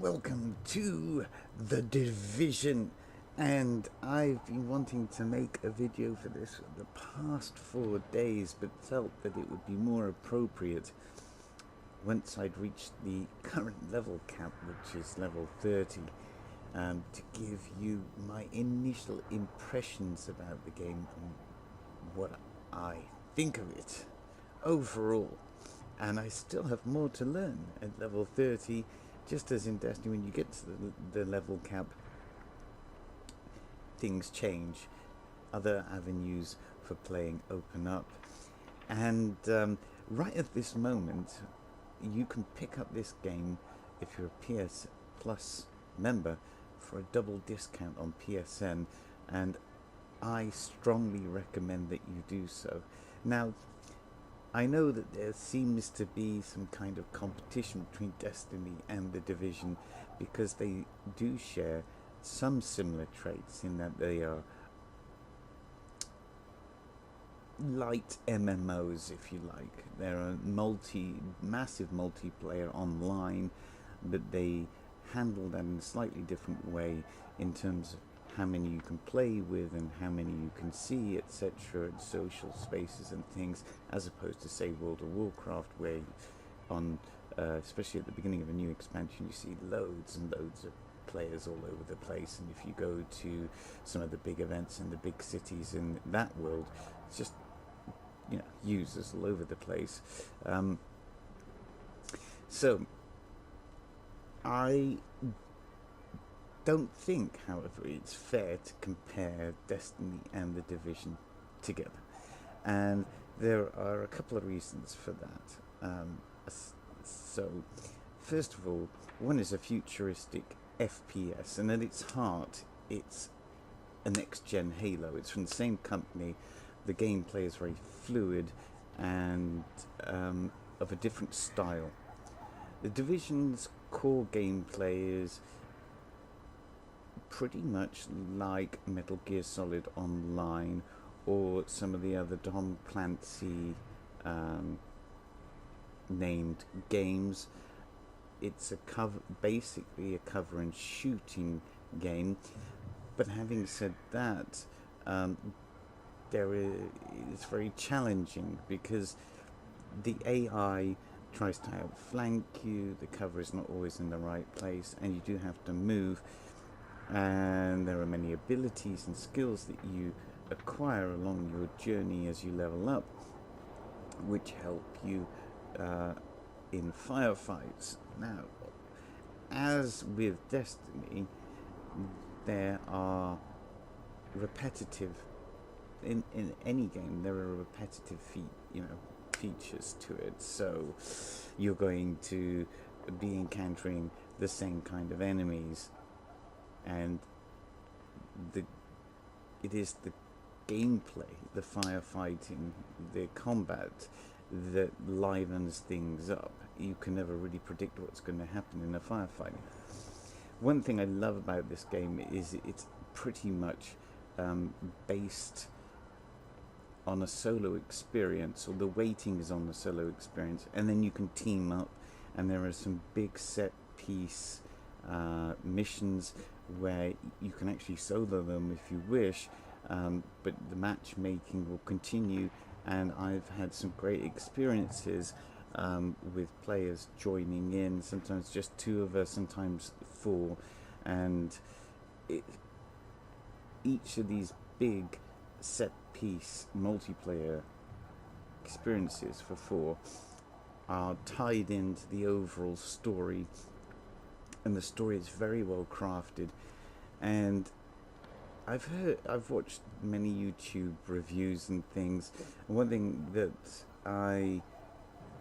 Welcome to The Division, and I've been wanting to make a video for this for the past 4 days, but felt that it would be more appropriate once I'd reached the current level cap, which is level 30, to give you my initial impressions about the game and what I think of it overall. And I still have more to learn at level 30. Just as in Destiny, when you get to the level cap, things change. Other avenues for playing open up. And right at this moment, you can pick up this game if you're a PS Plus member for a double discount on PSN. And I strongly recommend that you do so. Now, I know that there seems to be some kind of competition between Destiny and The Division because they do share some similar traits in that they are light MMOs, if you like. They're a massive multiplayer online, but they handle that in a slightly different way in terms of how many you can play with and how many you can see, etc., and social spaces and things, as opposed to, say, World of Warcraft, where especially at the beginning of a new expansion, you see loads and loads of players all over the place. And if you go to some of the big events in the big cities in that world, it's just, users all over the place. So I don't think, however, it's fair to compare Destiny and The Division together, and there are a couple of reasons for that. So, first of all, one is a futuristic FPS, and at its heart, it's a next-gen Halo. It's from the same company. The gameplay is very fluid and of a different style. The Division's core gameplay is pretty much like Metal Gear Solid Online or some of the other Tom Clancy named games. It's basically a cover and shooting game, but having said that, it's very challenging because the AI tries to outflank you, the cover is not always in the right place, and you do have to move. And there are many abilities and skills that you acquire along your journey as you level up, which help you in firefights. Now, as with Destiny, there are repetitive, in any game, there are repetitive features to it. So you're going to be encountering the same kind of enemies, and it is the gameplay, the firefighting, the combat that livens things up. You can never really predict what's going to happen in a firefight. One thing I love about this game is it's pretty much based on a solo experience, or the weighting is on the solo experience, and then you can team up, and there are some big set piece missions where you can actually solo them if you wish, but the matchmaking will continue, and I've had some great experiences with players joining in, sometimes just 2 of us, sometimes 4, and each of these big set piece multiplayer experiences for 4 are tied into the overall story, and the story is very well crafted. And I've watched many YouTube reviews and things, and one thing that I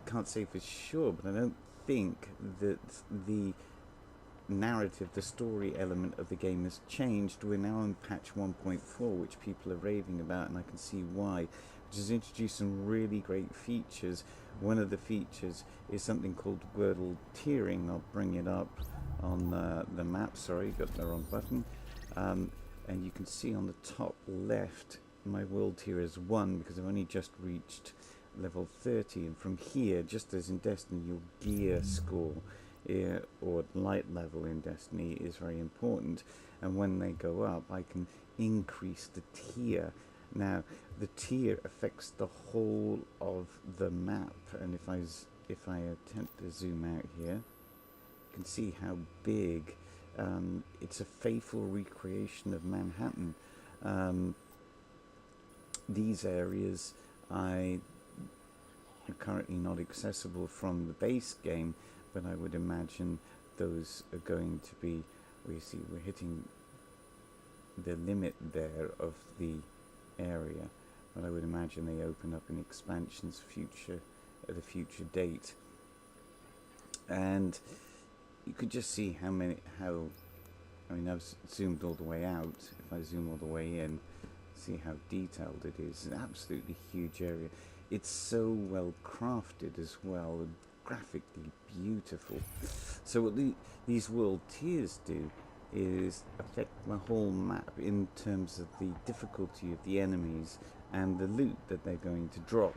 can't say for sure, but I don't think that the narrative, the story element of the game has changed. We're now on patch 1.4, which people are raving about, and I can see why, which has introduced some really great features. One of the features is something called world tiering. I'll bring it up on the map. Sorry, got the wrong button. And you can see on the top left, my world tier is 1 because I've only just reached level 30, and from here, just as in Destiny, your gear score or light level in Destiny is very important, and when they go up I can increase the tier. Now the tier affects the whole of the map, and if I attempt to zoom out here, you can see how big. It's a faithful recreation of Manhattan. These areas are currently not accessible from the base game, but I would imagine those are going to be, we see we're hitting the limit there of the area, but I would imagine they open up in expansions at a future date. And you could just see I mean I've zoomed all the way out. If I zoom all the way in, see how detailed it is. It's an absolutely huge area. It's so well crafted as well, and graphically beautiful. So what these world tiers do is affect the whole map in terms of the difficulty of the enemies and the loot that they're going to drop.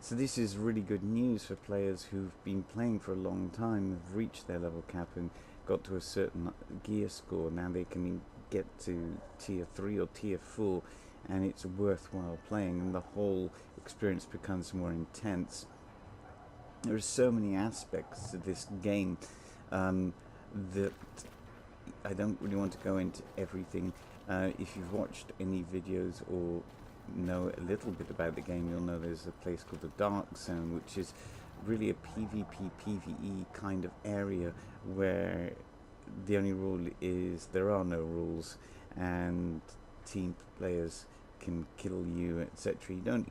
So this is really good news for players who've been playing for a long time, have reached their level cap and got to a certain gear score. Now they can get to tier 3 or tier 4, and it's worthwhile playing, and the whole experience becomes more intense. There are so many aspects to this game that I don't really want to go into everything. If you've watched any videos or know a little bit about the game, you'll know there's a place called the Dark Zone, which is really a PvP, PvE kind of area where the only rule is there are no rules, and team players can kill you, etc. You don't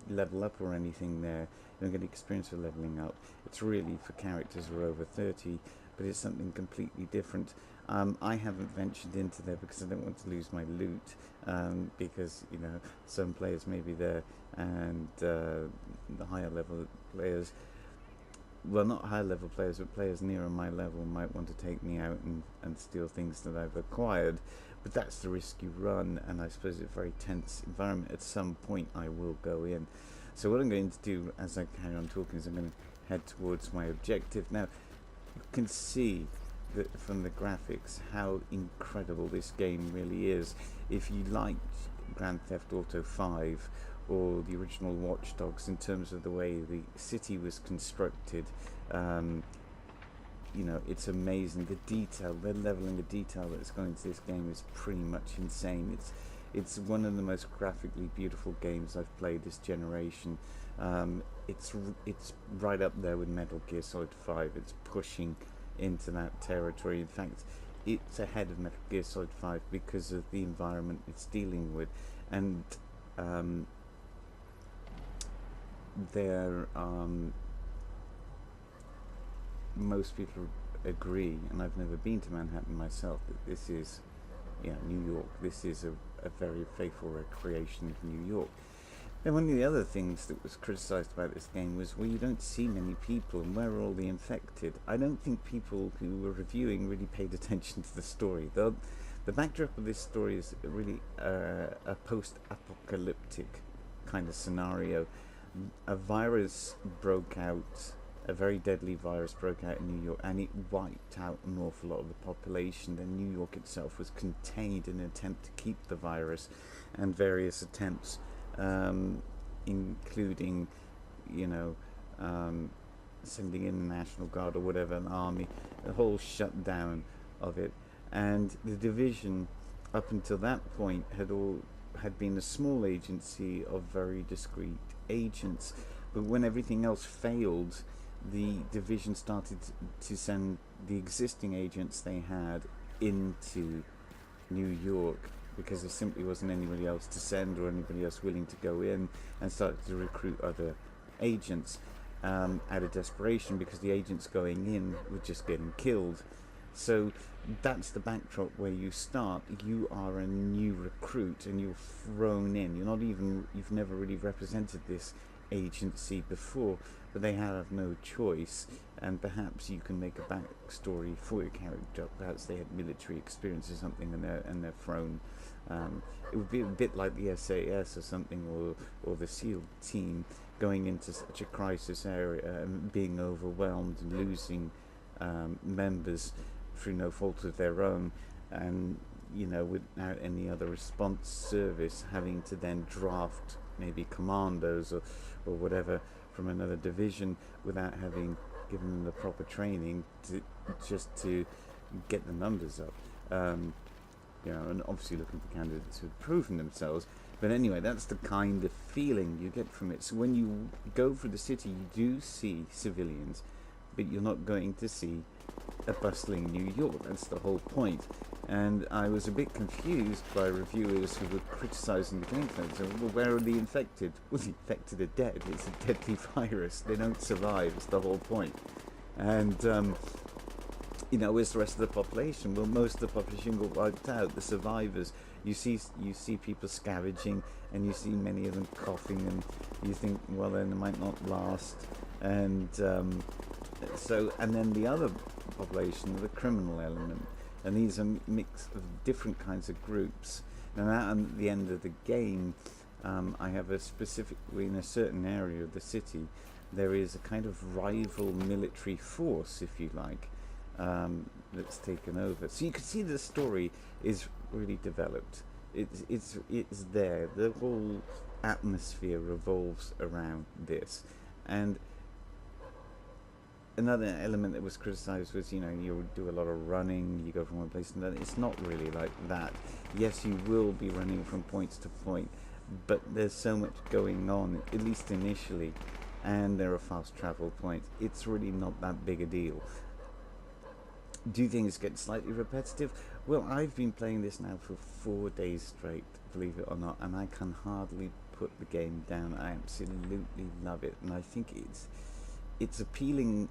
level up or anything there. You don't get experience for leveling up. It's really for characters who are over 30, but it's something completely different. I haven't ventured into there because I don't want to lose my loot, because some players may be there, and the higher level players, well, not high level players, but players nearer my level might want to take me out and steal things that I've acquired. But that's the risk you run, and I suppose it's a very tense environment. At some point I will go in. So what I'm going to do as I carry on talking is I'm going to head towards my objective. Now you can see that from the graphics how incredible this game really is. If you liked Grand Theft Auto 5 or the original Watch Dogs in terms of the way the city was constructed, it's amazing. The detail, the leveling of detail that's going into this game is pretty much insane. It's one of the most graphically beautiful games I've played this generation. It's right up there with Metal Gear Solid 5. It's pushing into that territory. In fact, it's ahead of Metal Gear Solid 5 because of the environment it's dealing with. And most people agree, and I've never been to Manhattan myself, that this is New York. This is a very faithful recreation of New York. And one of the other things that was criticised about this game was, well, you don't see many people, and where are all the infected? I don't think people who were reviewing really paid attention to the story. The backdrop of this story is really a post-apocalyptic kind of scenario. A virus broke out, a very deadly virus broke out in New York, and it wiped out an awful lot of the population. Then New York itself was contained in an attempt to keep the virus, and various attempts, including, sending in the National Guard or whatever, an army, the whole shutdown of it. And the division, up until that point, had been a small agency of very discreet agents. But when everything else failed, the division started to send the existing agents they had into New York, because there simply wasn't anybody else to send or anybody else willing to go in, and started to recruit other agents out of desperation, because the agents going in were just getting killed. So that's the backdrop where you start. You are a new recruit and you're thrown in. You've never really represented this agency before, but they have no choice, and perhaps you can make a backstory for your character. Perhaps they had military experience or something, and they're thrown. It would be a bit like the SAS or something, or the SEAL team going into such a crisis area and being overwhelmed and losing members through no fault of their own, and without any other response service, having to then draft maybe commandos or whatever from another division without having given them the proper training to get the numbers up. And obviously looking for candidates who've proven themselves. But anyway, that's the kind of feeling you get from it. So when you go through the city, you do see civilians, but you're not going to see a bustling New York. That's the whole point. And I was a bit confused by reviewers who were criticising the gameplay. So, well, where are the infected? Well, the infected are dead. It's a deadly virus. They don't survive. It's the whole point. And where's the rest of the population? Well, most of the population got wiped out. The survivors, you see people scavenging, and you see many of them coughing, and you think, well, then it might not last. And and then the other population, the criminal element, and these are mix of different kinds of groups. And at the end of the game, I have specifically in a certain area of the city, there is a kind of rival military force, if you like, that's taken over. So you can see the story is really developed. It's there. The whole atmosphere revolves around this. And another element that was criticized was, you do a lot of running, you go from one place to another. It's not really like that. Yes, you will be running from points to point, but there's so much going on, at least initially, and there are fast travel points. It's really not that big a deal. Do things get slightly repetitive? Well, I've been playing this now for 4 days straight, believe it or not, and I can hardly put the game down. I absolutely love it, and I think it's appealing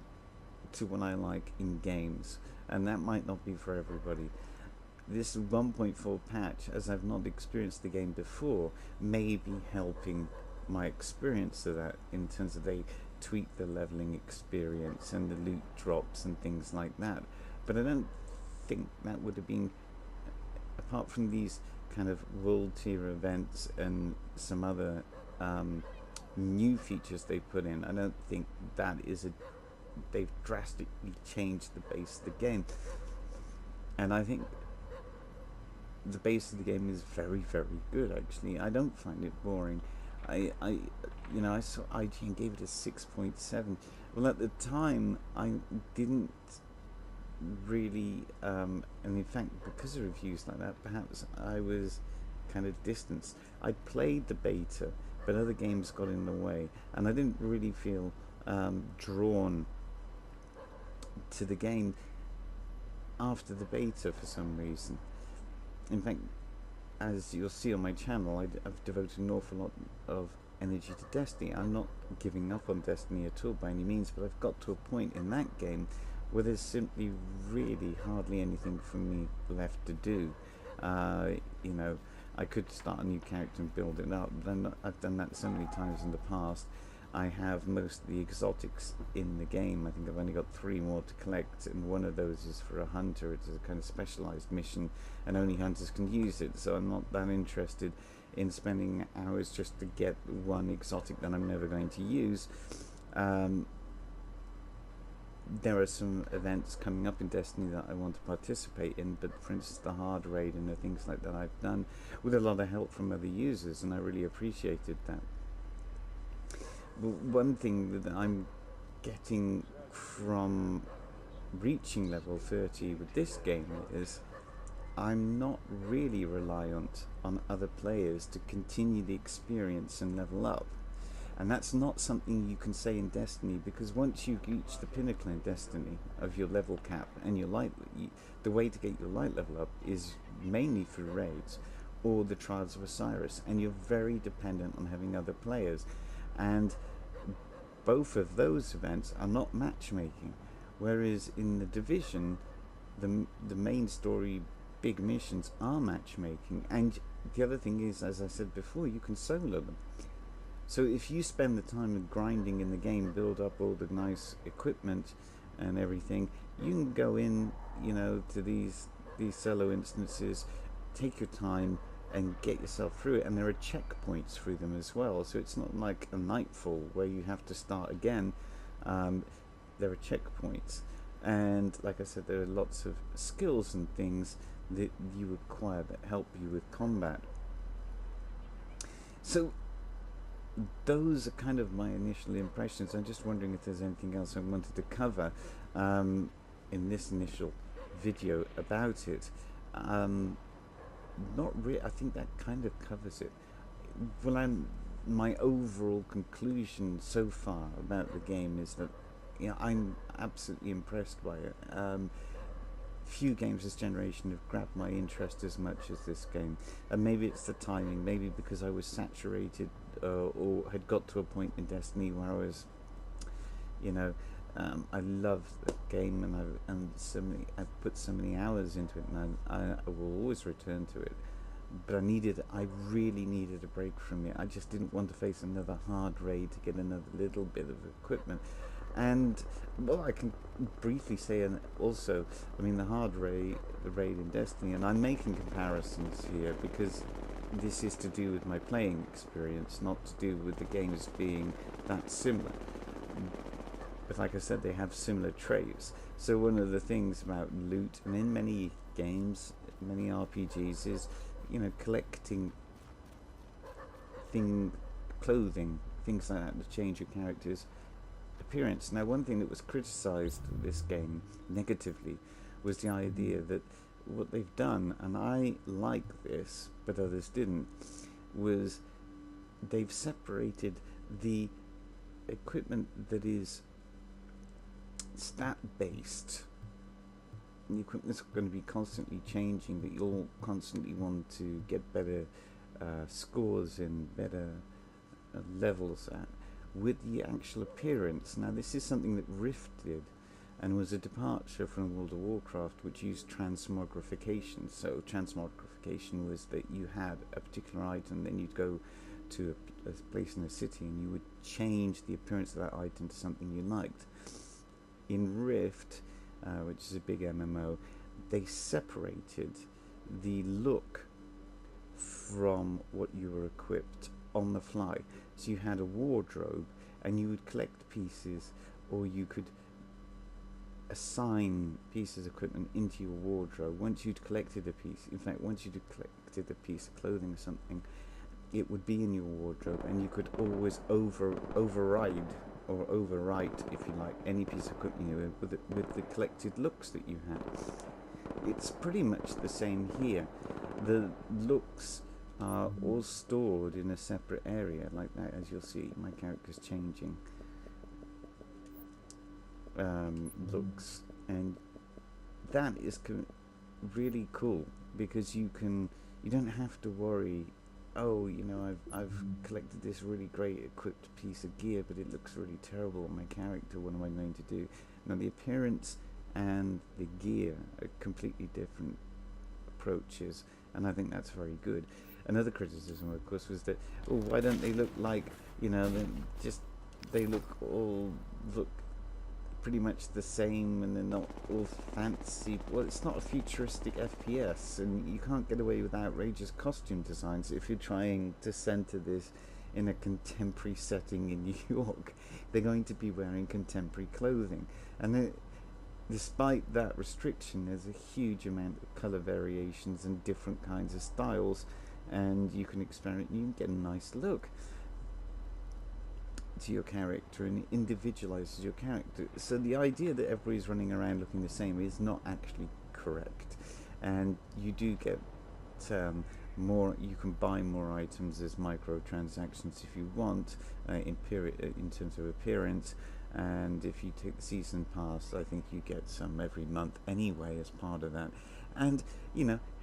to what I like in games, and that might not be for everybody. This 1.4 patch, as I've not experienced the game before, may be helping my experience of that, in terms of they tweak the leveling experience and the loot drops and things like that. But I don't think that would have been, apart from these kind of world tier events and some other new features they put in, I don't think that is they've drastically changed the base of the game. And I think the base of the game is very, very good, actually. I don't find it boring. I saw IGN gave it a 6.7. Well, at the time, I didn't really, and in fact, because of reviews like that, perhaps I was kind of distanced. I played the beta, but other games got in the way, and I didn't really feel drawn to the game after the beta for some reason. In fact, as you'll see on my channel, I've devoted an awful lot of energy to Destiny. I'm not giving up on Destiny at all by any means, but I've got to a point in that game where there's simply really hardly anything for me left to do. I could start a new character and build it up. Then I've done that so many times in the past. I have most of the exotics in the game. I think I've only got 3 more to collect, and one of those is for a hunter. It's a kind of specialized mission, and only hunters can use it, so I'm not that interested in spending hours just to get one exotic that I'm never going to use. There are some events coming up in Destiny that I want to participate in, but for instance the hard raid and the things like that I've done with a lot of help from other users, and I really appreciated that. But one thing that I'm getting from reaching level 30 with this game is I'm not really reliant on other players to continue the experience and level up. And that's not something you can say in Destiny, because once you reach the pinnacle in Destiny of your level cap and your light, the way to get your light level up is mainly through raids or the Trials of Osiris, and you're very dependent on having other players. And both of those events are not matchmaking, whereas in the Division, the main story big missions are matchmaking. And the other thing is, as I said before, you can solo them. So if you spend the time grinding in the game, build up all the nice equipment and everything, you can go in, to these solo instances, take your time and get yourself through it. And there are checkpoints through them as well, so it's not like a Nightfall where you have to start again. There are checkpoints, And like I said, there are lots of skills and things that you acquire that help you with combat. So those are kind of my initial impressions. I'm just wondering if there's anything else I wanted to cover in this initial video about it. Not really. I think that kind of covers it. Well, my overall conclusion so far about the game is that I'm absolutely impressed by it. Few games this generation have grabbed my interest as much as this game, and maybe it's the timing, maybe because I was saturated or had got to a point in Destiny where I was, I love the game, and I've put so many hours into it, and I will always return to it. But I really needed a break from it. I just didn't want to face another hard raid to get another little bit of equipment. And well, I can briefly say, and also, the hard raid in Destiny, and I'm making comparisons here because this is to do with my playing experience, not to do with the games being that similar. But like I said, they have similar traits. So one of the things about loot, and in many games, many RPGs, is collecting clothing, things like that to change your character's appearance. Now, one thing that was criticised of this game negatively was the idea that what they've done, and I like this, but others didn't, was they've separated the equipment that is stat-based. The equipment's going to be constantly changing, that you'll constantly want to get better scores and better levels at, with the actual appearance. Now, this is something that Rift did, and was a departure from World of Warcraft, which used transmogrification. So transmogrification was that you had a particular item, then you'd go to a place in a city and you would change the appearance of that item to something you liked. In Rift, which is a big MMO, they separated the look from what you were equipped on the fly. So you had a wardrobe, and you would collect pieces, or you could assign pieces of equipment into your wardrobe. Once you'd collected a piece, in fact, once you'd collected a piece of clothing or something, it would be in your wardrobe, and you could always override or overwrite, if you like, any piece of equipment you had with the collected looks that you had. It's pretty much the same here. The looks are all stored in a separate area like that. As you'll see, my character's changing looks, and that is really cool, because you don't have to worry, oh, I've collected this really great equipped piece of gear, but it looks really terrible on my character. What am I going to do? Now, the appearance and the gear are completely different approaches, and I think that's very good. Another criticism, of course, was that, oh, why don't they look like, they look pretty much the same, and they're not all fancy. Well, it's not a futuristic FPS, and you can't get away with outrageous costume designs if you're trying to center this in a contemporary setting in New York. They're going to be wearing contemporary clothing, and despite that restriction, there's a huge amount of color variations and different kinds of styles, and you can experiment. You can get a nice look to your character, and it individualizes your character. So the idea that everybody's running around looking the same is not actually correct, and you do get more. You can buy more items as microtransactions if you want, in terms of appearance. And if you take the season pass, I think you get some every month anyway as part of that. And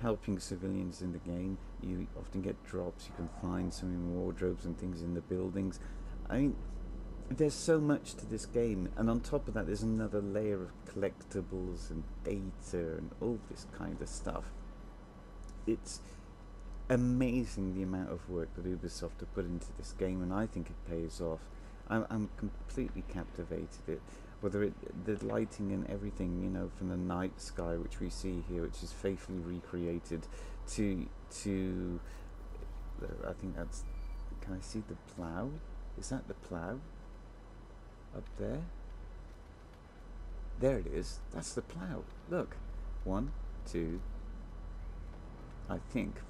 helping civilians in the game, you often get drops. You can find some in wardrobes and things in the buildings. I mean, there's so much to this game, and on top of that, there's another layer of collectibles and data and all this kind of stuff. It's amazing the amount of work that Ubisoft have put into this game, and I think it pays off. I'm completely captivated. The lighting and everything, from the night sky, which we see here, which is faithfully recreated, to I think that's. Can I see the plough? Is that the plough up there? There it is. That's the plough. Look. 1, 2. I think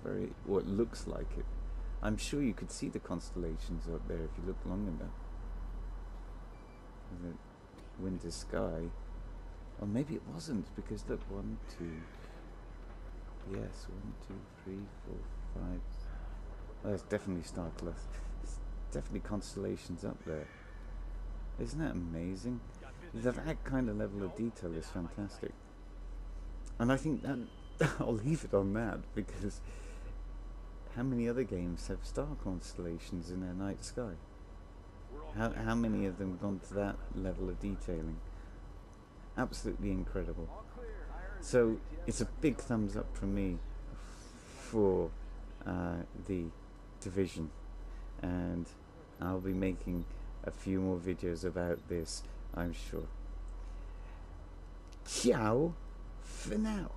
what looks like it. I'm sure you could see the constellations up there if you look long enough. The winter sky. Or maybe it wasn't, because look, 1, 2. Yes, 1, 2, 3, 4, 5. Oh, it's definitely star clusters. There's definitely constellations up there. Isn't that amazing? That kind of level of detail is fantastic. And I think that I'll leave it on that, because how many other games have star constellations in their night sky? How many of them have gone to that level of detailing? Absolutely incredible. So it's a big thumbs up from me for the Division, and I'll be making a few more videos about this, I'm sure. Ciao for now.